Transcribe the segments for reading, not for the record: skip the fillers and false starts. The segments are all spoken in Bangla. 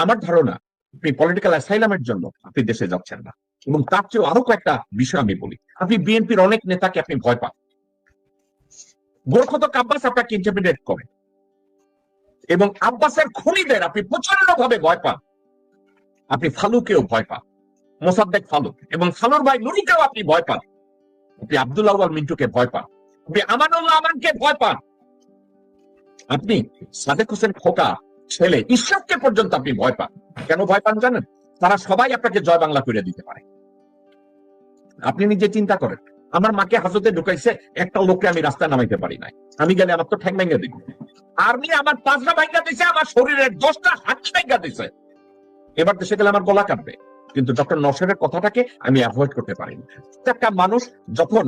আমার ধারণা আপনি পলিটিক্যাল অ্যাসাইলামের জন্য আপনি দেশে যাচ্ছেন না। এবং তার চেয়েও আরো কয়েকটা বিষয় আমি বলি, আপনি বিএনপির অনেক নেতাকে আপনি ভয় পান। গোরখত আব্বাস আপনাকে ইন্টারমিডিয়েট করে, এবং আব্বাসের খুনিদের আপনি প্রচন্ড ভাবে ভয় পান। আপনি ফালুকেও ভয় পান, মোসাদ্দেক ফালু, এবং ফালুর ভাই নুরুকেও আপনি ভয় পান। আপনি আব্দুল আউয়াল মিন্টুকে ভয় পান, আপনি আমানুল্লাহ আমানকে ভয় পান, আপনি সাদেক হোসেন খোকা ছেলে ঈশ্বরকে পর্যন্ত আপনি ভয় পান। কেন ভয় পান জানেন? তারা সবাই আপনাকে জয় বাংলা করে দিতে পারে। আপনি নিজে চিন্তা করেন, আমার মাকে হাজতে ঢুকাইছে, একটা লোককে আমি রাস্তায় নামাইতে পারি নাই, আমি গেলে আমার তো ঠ্যাং ভেঙে দিব। আর্মি আমার 5টা ভাঙ্গা দিছে, আমার শরীরের 10টা হাত ভাঙ্গা দিছে। এবার দেশে গেলে আমার গলা কাটবে, কিন্তু ডক্টর নওশাদের কথাটাকে আমি অ্যাভয়েড করতে পারিনি। একটা মানুষ যখন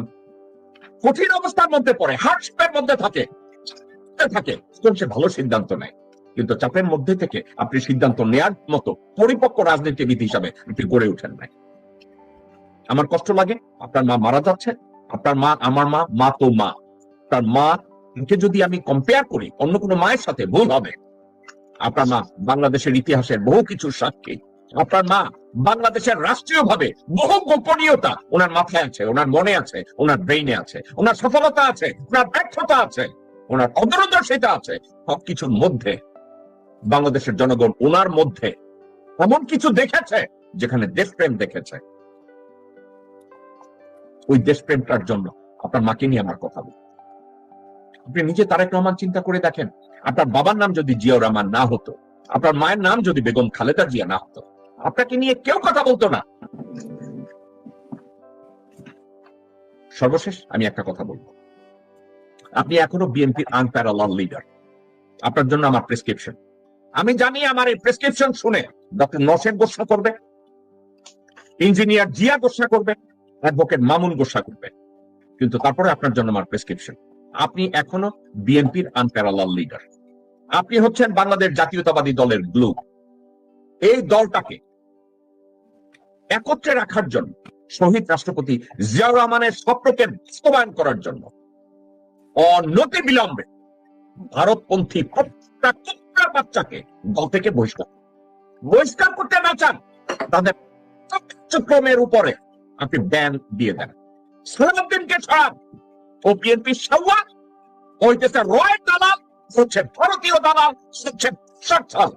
কঠিন অবস্থার মধ্যে পড়ে, হার্টস্পের মধ্যে থাকে তখন সে ভালো সিদ্ধান্ত নেয়, কিন্তু চাপের মধ্যে থেকে আপনি সিদ্ধান্ত নেয়ার মতো পরিপক্ক রাজনীতিবিদ হিসাবে আপনি গড়ে উঠেন নাই। আমার কষ্ট লাগে, আপনার মা মারা যাচ্ছে, আপনার মা আমার মা, মা তো মা, আপনার মাকে যদি আমি কম্পেয়ার করি অন্য কোনো মায়ের সাথে ভুল হবে। আপনার মা বাংলাদেশের ইতিহাসের বহু কিছুর সাক্ষী, আপনার মা বাংলাদেশের রাষ্ট্রীয় ভাবে বহু গোপনীয়তা ওনার মাথায় আছে, ওনার মনে আছে, ওনার ব্রেইনে আছে, ওনার সফলতা আছে, ওনার ব্যর্থতা আছে, ওনার অদূরদর্শিতা আছে। সবকিছুর মধ্যে বাংলাদেশের জনগণ ওনার মধ্যে এমন কিছু দেখেছে যেখানে দেশপ্রেম দেখেছে। ওই দেশপ্রেমটার জন্য আপনার মাকে নিয়ে আমার কথা বলি। আপনি নিজে তারেক রহমান চিন্তা করে দেখেন, আপনার বাবার নাম যদি জিয়াউর রহমান না হতো, আপনার মায়ের নাম যদি বেগম খালেদা জিয়া না হতো, আপনাকে নিয়ে কেউ কথা বলতো না। সর্বশেষ আমি একটা কথা বলবো, আপনি এখনো বিএনপির আনপ্যারালাল লিডার। আপনার জন্য আমার প্রেসক্রিপশন, আমি জানি আমার এই প্রেসক্রিপশন শুনে ডক্টর নওশাদ গোসা করবে, ইঞ্জিনিয়ার জিয়া গোসা করবে, অ্যাডভোকেট মামুন গোসা করবে, কিন্তু তারপরে আপনার জন্য আমার প্রেসক্রিপশন, আপনি এখনো বিএনপির আনপ্যারালাল লিডার। আপনি হচ্ছেন বাংলাদেশ জাতীয়তাবাদী দলের গ্লু। এই দলটাকে একত্রে রাখার জন্য, শহীদ রাষ্ট্রপতি জিয়াউর রহমানের স্বপ্নকে বাস্তবায়ন করার জন্য অনতি বিলম্বে ভারতপন্থী প্রত্যেকটা বাচ্চাকে দল থেকে বহিষ্কার করতে না চান, তাদের কার্যক্রমের উপরে আপনি ব্যান দিয়ে দেন। সালাউদ্দিনকে ছাড়ান, ও বিএনপি সাওয়া, ওই দেশের রয়ের দালাল, হচ্ছে ভারতীয় দালাল, হচ্ছে সচ্ছল।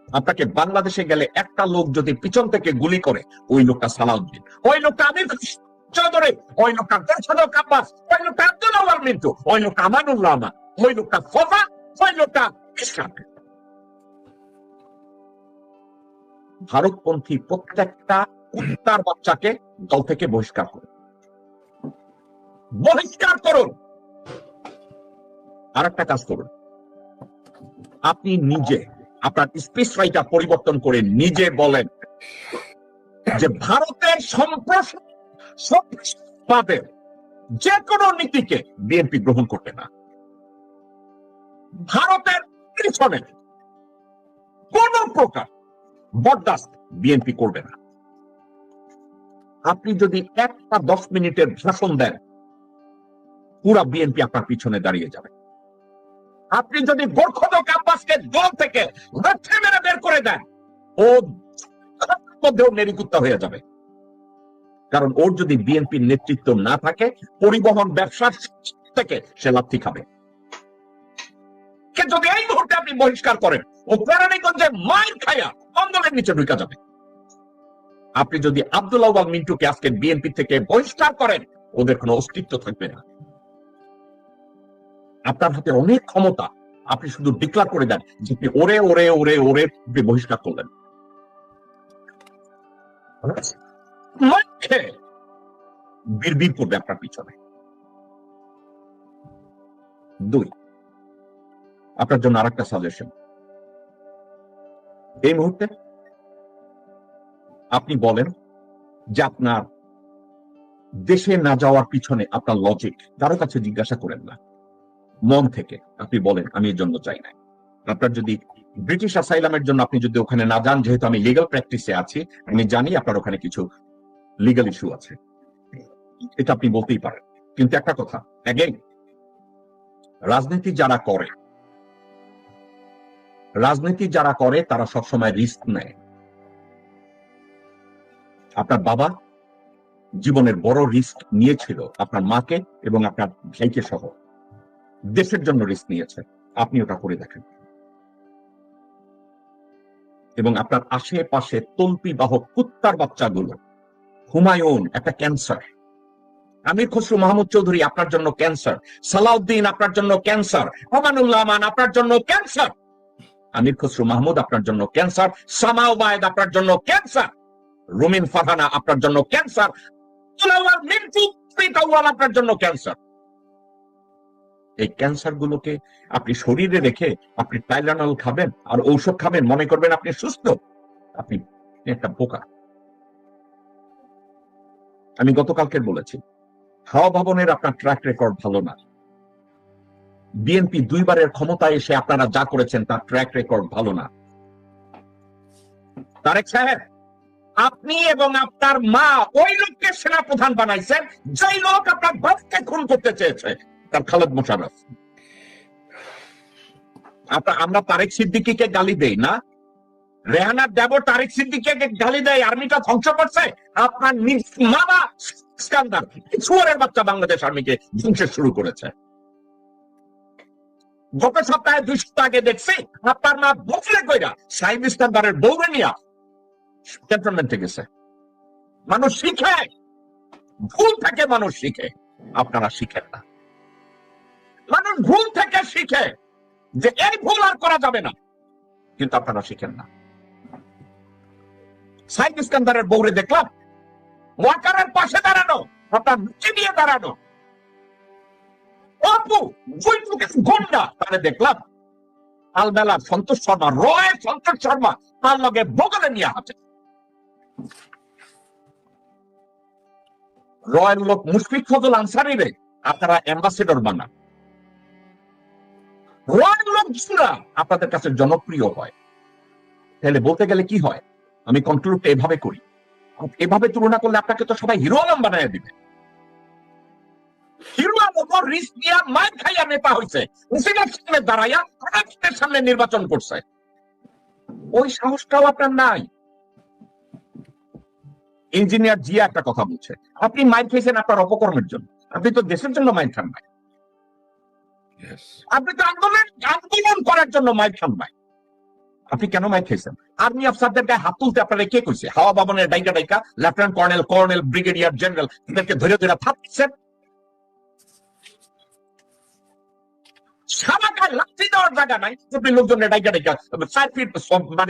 আপনাকে বাংলাদেশে গেলে একটা লোক যদি পিছন থেকে গুলি করে, ওই লোকটা সালাউদ্দিন, ওই লোকটা আমির চৌধুরী, ওই লোকটা গোরখত আব্বাস, ওই লোকটা আব্দুল আউয়াল মিন্টু, ওই লোকটা আমানুল্লাহ আমান, ওই লোকটা ফজা, ওই লোকটা ইসলাম। ভারতপন্থী প্রত্যেকটা কুত্তার বাচ্চাকে দল থেকে বহিষ্কার করুন, বহিষ্কার করুন। আর একটা কাজ করুন, আপনি নিজে আপনার স্পিচ রাইটার পরিবর্তন করে নিজে বলেন যে ভারতের সম্প্রসারণবাদের যে কোনো নীতিকে বিএনপি গ্রহণ করবে না, ভারতের পিছনে কোন প্রকার বরদাস্ত বিএনপি করবে না। আপনি যদি একটা 10 মিনিটের ভাষণ দেন, পুরা বিএনপি আপনার পিছনে দাঁড়িয়ে যাবে। আপনি যদি গোরখত আব্বাসকে দল থেকে লাথি মেরে বের করে দেন, ও মধ্যেও নেরিকুত্তা হয়ে যাবে। কারণ ওর যদি বিএনপির নেতৃত্ব না থাকে, পরিবহন ব্যবসার থেকে সে লাথি খাবে। যদি এই মুহূর্তে আপনি বহিষ্কার করেন, ও কেরানীগঞ্জে মাইর খাইয়া আন্দোলনের নিচে ঢুকে যাবে। আপনি যদি আব্দুল আউয়াল মিন্টুকে আজকে বিএনপি থেকে বহিষ্কার করেন, ওদের কোনো অস্তিত্ব থাকবে না। আপনার হাতে অনেক ক্ষমতা, আপনি শুধু ডিক্লার করে দেন যে ওরে ওরে ওরে ওরে বহিষ্কার করলেন। বিড়বিড় করবে আপনার পিছনে। 2, আপনার জন্য আরেকটা সাজেশন, এই মুহূর্তে আপনি বলেন যে আপনার দেশে না যাওয়ার পিছনে আপনার লজিক কারো কাছে জিজ্ঞাসা করেন না, মন থেকে আপনি বলেন আমি এর জন্য চাই না। আপনার যদি ব্রিটিশ অ্যাসাইলামের জন্য আপনি যদি ওখানে না যান, যেহেতু আমি লিগ্যাল প্র্যাকটিসে আছি, আমি জানি আপনার ওখানে কিছু লিগ্যাল ইস্যু আছে, এটা আপনি বলতেই পারেন। কিন্তু একটা কথা, অ্যাগেইন, রাজনীতি যারা করে রাজনীতি যারা করে তারা সবসময় রিস্ক নেয়। আপনার বাবা জীবনের বড় রিস্ক নিয়েছিল আপনার মাকে এবং আপনার ভাইকে সহ, দেশের জন্য রিস্ক নিয়েছে। আপনি ওটা করে দেখেন। এবং আপনার আশেপাশে তল্পি বাহক কুত্তার বাচ্চাগুলো, হুমায়ুন একটা ক্যান্সার, আমির খসরু মাহমুদ চৌধুরী আপনার জন্য ক্যান্সার, সালাউদ্দিন আপনার জন্য ক্যান্সার, আমানুল্লাহ আমান আপনার জন্য ক্যান্সার, আমির খসরু মাহমুদ আপনার জন্য ক্যান্সার, সামা ওবায়েদ আপনার জন্য ক্যান্সার, রুমিন ফারহানা আপনার জন্য ক্যান্সার, মিন্টু আপনার জন্য ক্যান্সার। এই ক্যান্সার গুলোকে আপনি শরীরে রেখে আপনি টাইলানল খাবেন আর ঔষধ খাবেন, মনে করবেন আপনি সুস্থ। আপনি একটা বোকা। আমি গতকালকে বলেছি, হাওয়া ভবনের আপনার ট্র্যাক রেকর্ড ভালো না। বিএনপি 2 বারের ক্ষমতায় এসে আপনারা যা করেছেন তার ট্র্যাক রেকর্ড ভালো না। তারেক সাহেব, আপনি এবং আপনার মা ওই লোককে সেনাপ্রধান বানাইছেন যেই লোক আপনার বাপকে খুন করতে চেয়েছে, তার খালেদ মোশাররফ। আমরা তারেক সিদ্দিকীকে গালি দেই না? রেহানার দেবর তারেক সিদ্দিকীকে গালি দেয় আর্মিটা ধ্বংস করছে। আপনার মামা ইস্কান্দার শুয়োরের বাচ্চা বাংলাদেশ আর্মিকে ধ্বংস শুরু করেছে। গত সপ্তাহে 2 সপ্তাহ আগে দেখছি আপনার মা বছরে কইরা সাইদ ইস্কান্দারের বউরে নিয়া ক্যান্টনমেন্টে গেছে। মানুষ শিখে, ভুল থেকে মানুষ শিখে, আপনারা শিখেন না। মানুষ ভুল থেকে শিখে যে এই ভুল আর করা যাবে না, কিন্তু আপনারা শিখেন না। সাইদ ইস্কান্দারের বউরে দেখলাম ওয়াকারের পাশে দাঁড়ানো, আপনার মুখে দিয়ে দাঁড়ানো। অপু গন্ডা তাহলে দেখলাম আলবেলা সন্তোষ শর্মা, রয়ের সন্তোষ শর্মা তার লগে বগলে নিয়ে আছে। রয়ের লোক মুশফিক ফজল আনসারি রে আপনারা অ্যাম্বাসেডর বানান। রয়ের লোক আপনাদের কাছে জনপ্রিয় হয়, তাহলে বলতে গেলে কি হয়? আমি কন্ট্রোলটা এভাবে করি, এভাবে তুলনা করলে আপনাকে তো সবাই হিরো আলম বানায় দিবে। হিরো আলম রিস্ক দিয়া মাইর খাইয়া নেতা হয়েছে, মুসিদের সামনে দাঁড়াইয়া অনেকের সামনে নির্বাচন করছে। ওই সাহসটাও আপনার নাই। ইঞ্জিনিয়ার জিয়া একটা কথা বলছে, আপনি মাইর খেয়েছেন আপনার অপকর্মের জন্য, আপনি তো দেশের জন্য মাইর খান নাই। আপনি তো আন্দোলন করার জন্য মাইর খান নাই। আপনি কেন মাইর খেয়েছেন? আর্মি অফিসারদের গায়ে হাত তুলতে আপনারা কে কইছে? হাওয়া ভবনের ডাইকা ডাইকা lieutenant colonel, colonel, brigadier general এদেরকে ধরে ধরে থাকছেন। সারা গায়ে লাঠি দেওয়ার জায়গা নাই, আপনি লোকজনের ডাইকা ডাইকা 4 ফিট মানে